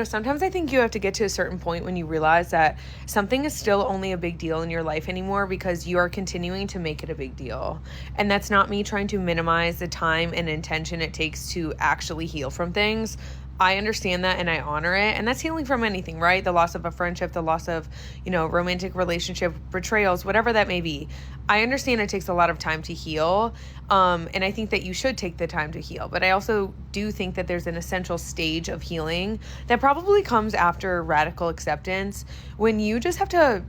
Sometimes I think you have to get to a certain point when you realize that something is still only a big deal in your life anymore because you are continuing to make it a big deal. And that's not me trying to minimize the time and intention it takes to actually heal from things. I understand that and I honor it. And that's healing from anything, right? The loss of a friendship, the loss of, romantic relationship, betrayals, whatever that may be. I understand it takes a lot of time to heal. And I think that you should take the time to heal. But I also do think that there's an essential stage of healing that probably comes after radical acceptance, when you just have to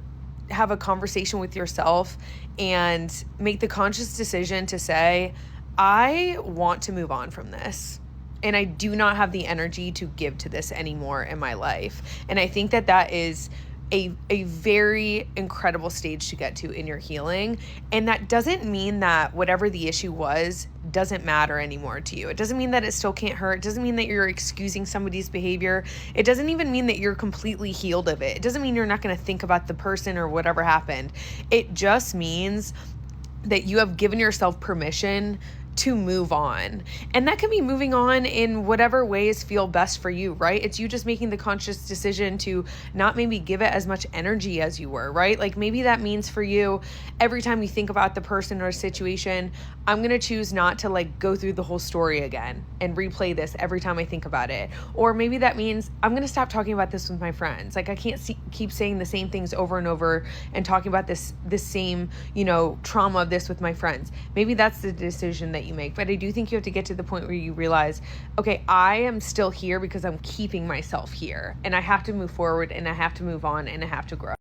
have a conversation with yourself and make the conscious decision to say, I want to move on from this. And I do not have the energy to give to this anymore in my life. And I think that that is a very incredible stage to get to in your healing. And that doesn't mean that whatever the issue was doesn't matter anymore to you. It doesn't mean that it still can't hurt. It doesn't mean that you're excusing somebody's behavior. It doesn't even mean that you're completely healed of it. It doesn't mean you're not going to think about the person or whatever happened. It just means that you have given yourself permission to move on. And that can be moving on in whatever ways feel best for you, right? It's you just making the conscious decision to not maybe give it as much energy as you were, right? Like maybe that means for you, every time you think about the person or situation, I'm going to choose not to go through the whole story again and replay this every time I think about it. Or maybe that means I'm going to stop talking about this with my friends. I can't keep saying the same things over and over and talking about this same, trauma of this with my friends. Maybe that's the decision that you make. But I do think you have to get to the point where you realize, okay, I am still here because I'm keeping myself here, and I have to move forward and I have to move on and I have to grow.